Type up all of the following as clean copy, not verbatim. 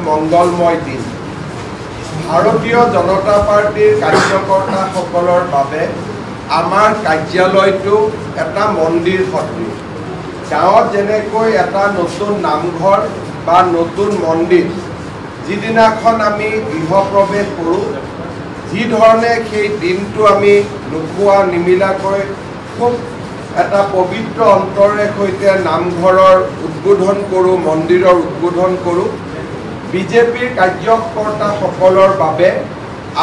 মংগলময় দিন ভাৰতীয় জনতা পাৰ্টিৰ কাৰ্যকৰ্তাসকলৰ বাবে আমাৰ কাৰ্যালয়টো এটা মন্দিৰ সদৃশ গাঁৱত যেনেকৈ এটা নতুন নামঘৰ বা নতুন মন্দিৰ যিদিনাখন আমি গৃহপ্ৰৱেশ কৰোঁ যি ধৰণে সেই দিনটো আমি নোখোৱা নিমিলাকৈ খুব এটা পবিত্ৰ অন্তৰে সৈতে নামঘৰৰ উদ্বোধন কৰোঁ মন্দিৰৰ উদ্বোধন কৰোঁ বিজেপিৰ কাৰ্যকৰ্তাসকলৰ বাবে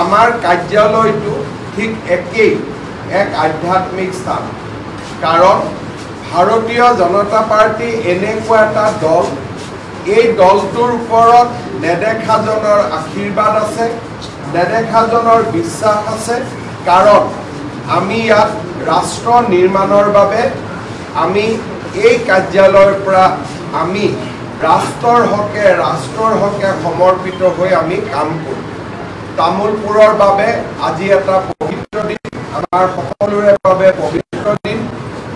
আমাৰ কাৰ্যালয়টো ঠিক একেই এক আধ্যাত্মিক স্থান কাৰণ ভাৰতীয় জনতা পাৰ্টি এনেকুৱা এটা দল এই দলটোৰ ওপৰত নেদেখাজনৰ আশীৰ্বাদ আছে নেদেখাজনৰ বিশ্বাস আছে কাৰণ আমি ইয়াত ৰাষ্ট্ৰ নিৰ্মাণৰ বাবে আমি এই কাৰ্যালয়ৰ পৰা আমি ৰাষ্ট্ৰৰ হকে সমৰ্পিত হৈ আমি কাম কৰোঁ তামোলপুৰৰ বাবে আজি এটা পবিত্ৰ দিন আমাৰ সকলোৰে বাবে পবিত্ৰ দিন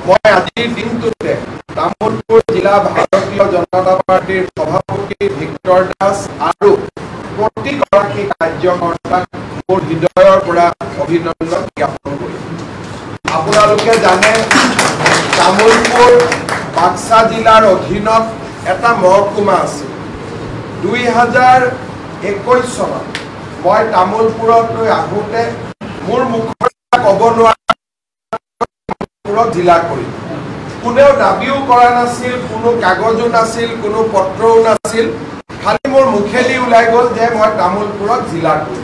মই আজিৰ দিনটোতে তামোলপুৰ জিলা ভাৰতীয় জনতা পাৰ্টিৰ সভাপতি ভিক্টৰ দাস আৰু প্ৰতিগৰাকী কাৰ্যকৰ্তাক মোৰ হৃদয়ৰ পৰা অভিনন্দন জ্ঞাপন কৰিছোঁ আপোনালোকে জানে তামোলপুৰ বাক্সা জিলাৰ অধীনত এটা মহকুমা আছে 2021 চনত মই তামোলপুৰলৈ আহোঁতে মোৰ মুখৰ ক'ব নোৱাৰা জিলা কৰি কোনেও দাবীও কৰা নাছিল কোনো কাগজো নাছিল কোনো পত্ৰও নাছিল খালি মোৰ মুখেদি ওলাই গ'ল যে মই তামোলপুৰত জিলা কৰি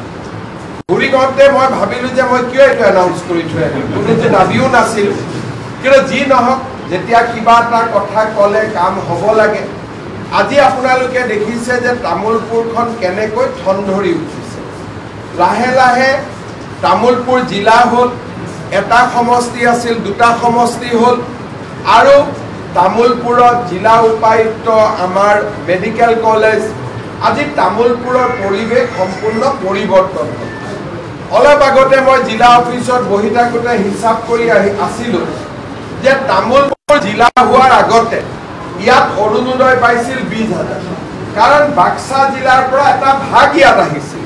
ঘূৰি গওঁতে মই ভাবিলোঁ যে মই কিয় এইটো এনাউন্স কৰি থৈ আহিম কোনো যে দাবীও নাছিল কিন্তু যি নহওক যেতিয়া কিবা এটা কথা ক'লে কাম হ'ব লাগে আজি আপোনালোকে দেখিছে যে তামোলপুৰখন কেনেকৈ ঠন ধৰি উঠিছে লাহে লাহে তামোলপুৰ জিলা হ'ল এটা সমষ্টি আছিল দুটা সমষ্টি হ'ল আৰু তামোলপুৰত জিলা উপায়ুক্ত আমাৰ মেডিকেল কলেজ আজি তামোলপুৰৰ পৰিৱেশ সম্পূৰ্ণ পৰিৱৰ্তন হ'ল অলপ আগতে মই জিলা অফিচত বহি থাকোঁতে হিচাপ কৰি আছিলোঁ যে তামোলপুৰ জিলা হোৱাৰ আগতে ইয়াত অৰুণোদয় পাইছিল 20,000 কাৰণ বাক্সা জিলাৰ পৰা এটা ভাগ ইয়াত আহিছিল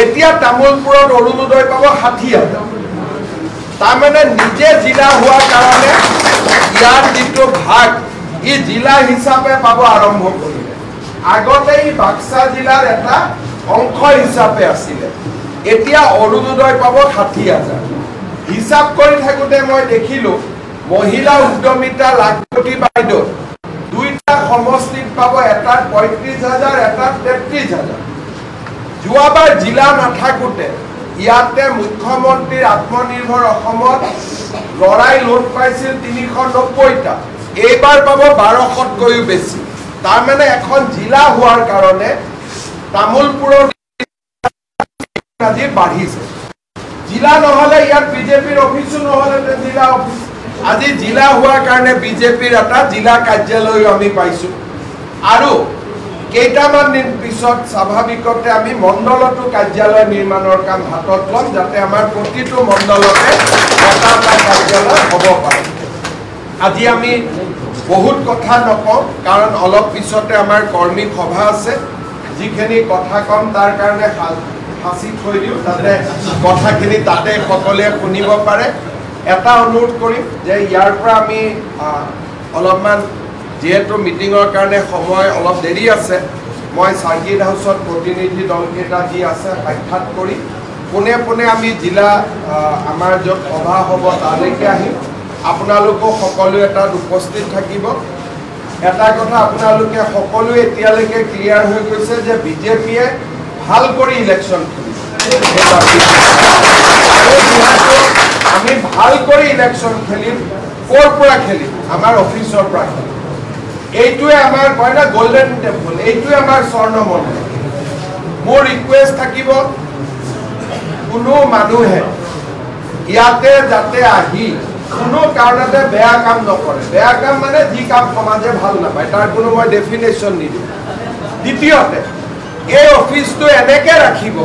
এতিয়া তামোলপুৰত অৰুণোদয় পাব 60,000 তাৰমানে নিজে জিলা হোৱাৰ কাৰণে ইয়াৰ যিটো ভাগ ই জিলা হিচাপে পাব আৰম্ভ কৰিলে আগতে ই বাক্সা জিলাৰ এটা অংশ হিচাপে আছিলে এতিয়া অৰুণোদয় পাব 60,000 হিচাপ কৰি থাকোঁতে মই দেখিলোঁ মহিলা উদ্যমিতা লাখপতি বাইদেউ দুইটা সমষ্টিত পাব এটাত 35,000 এটাত 33,000 যোৱাবাৰ জিলা নাথাকোঁতে ইয়াতে মুখ্যমন্ত্ৰীৰ আত্মনিৰ্ভৰ অসমত লৰাই লোন পাইছিল 390টা এইবাৰ পাব 1200তকৈও বেছি তাৰমানে এখন জিলা হোৱাৰ কাৰণে তামোলপুৰৰ আজি বাঢ়িছে জিলা নহ'লে ইয়াত বিজেপিৰ অফিচো নহ'লে জিলা অফিচ আজি জিলা হোৱাৰ কাৰণে বিজেপিৰ এটা জিলা কাৰ্যালয়ো আমি পাইছোঁ আৰু কেইটামান দিন পিছত স্বাভাৱিকতে আমি মণ্ডলতো কাৰ্যালয় নিৰ্মাণৰ কাম হাতত ল'ম যাতে আমাৰ প্ৰতিটো মণ্ডলতে এটা কাৰ্যালয় হ'ব পাৰে আজি আমি বহুত কথা নকওঁ কাৰণ অলপ পিছতে আমাৰ কৰ্মী সভা আছে যিখিনি কথা কম তাৰ কাৰণে সাঁচি থৈ দিওঁ যাতে কথাখিনি তাতে সকলোৱে শুনিব পাৰে এটা অনুৰোধ কৰিম যে ইয়াৰ পৰা আমি অলপমান যেহেতু মিটিঙৰ কাৰণে সময় অলপ দেৰি আছে মই চাৰ্কিট হাউচত প্ৰতিনিধি দলকেইটা যি আছে সাক্ষাৎ কৰি পোনে পোনে আমি জিলা আমাৰ য'ত সভা হ'ব তালৈকে আহিম আপোনালোকো সকলোৱে তাত উপস্থিত থাকিব এটা কথা আপোনালোকে সকলোৱে এতিয়ালৈকে ক্লিয়াৰ হৈ গৈছে যে বিজেপিয়ে ভাল কৰি ইলেকশ্যন আমি ভাল কৰি ইলেকশ্যন খেলিম ক'ৰ পৰা খেলিম আমাৰ অফিচৰ পৰা খেলিম এইটোৱে আমাৰ কয় না গোল্ডেন টেম্পল এইটোৱে আমাৰ স্বৰ্ণ মন্দিৰ মোৰ ৰিকুৱেষ্ট থাকিব কোনো মানুহে ইয়াতে যাতে আহি কোনো কাৰণতে বেয়া কাম নকৰে বেয়া কাম মানে যি কাম সমাজে ভাল নাপায় তাৰ কোনো মই ডেফিনেশ্যন নিদিওঁ দ্বিতীয়তে এই অফিচটো এনেকৈ ৰাখিব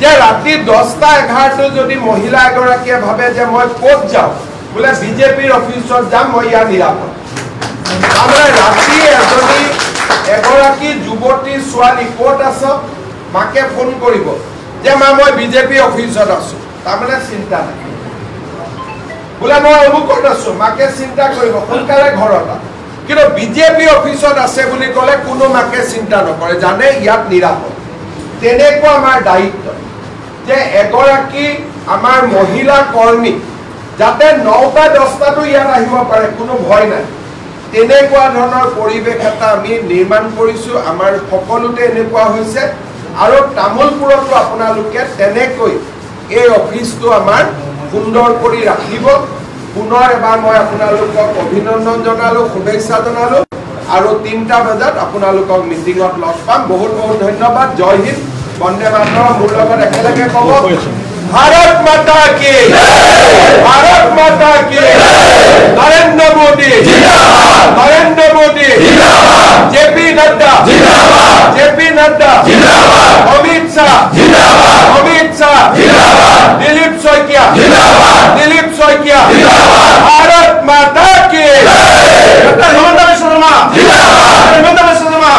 যে ৰাতি 10টা 11টা যদি মহিলা এগৰাকীয়ে ভাবে যে মই ক'ত যাওঁ বোলে বিজেপিৰ অফিচত যাম মই ইয়াৰ নিৰাপদ আমাৰ ৰাতি এজনী এগৰাকী যুৱতী ছোৱালী ক'ত আছ মাকে ফোন কৰিব যে মা মই বিজেপি অফিচত আছো তাৰমানে চিন্তা নাই বোলে মই অমুকত আছো মাকে চিন্তা কৰিব সোনকালে ঘৰত কিন্তু বিজেপি অফিচত আছে বুলি ক'লে কোনো মাকে চিন্তা নকৰে জানে ইয়াত নিৰাপদ তেনেকুৱা আমাৰ দায়িত্ব যে এগৰাকী আমাৰ মহিলা কৰ্মী যাতে 9টা 10টাতো ইয়াত আহিব পাৰে কোনো ভয় নাই তেনেকুৱা ধৰণৰ পৰিৱেশ এটা আমি নিৰ্মাণ কৰিছো আমাৰ সকলোতে এনেকুৱা হৈছে আৰু তামুলপুৰতো আপোনালোকে তেনেকৈ এই অফিচটো আমাৰ সুন্দৰ কৰি ৰাখিব পুনৰ এবাৰ মই আপোনালোকক অভিনন্দন জনালো শুভেচ্ছা জনালো আৰু 3টা বজাত আপোনালোকক মিটিঙত লগ পাম বহুত বহুত ধন্যবাদ জয় হিন্দ বন্দে মাতৰম মোৰ লগত একেলগে ক'ব भारत माता की भारत माता की नरेंद्र मोदी नरेंद्र मोदी जेपी नड्डा अमित शाह दिलीप शइकिया भारत माता की हिमंत विश्व शर्मा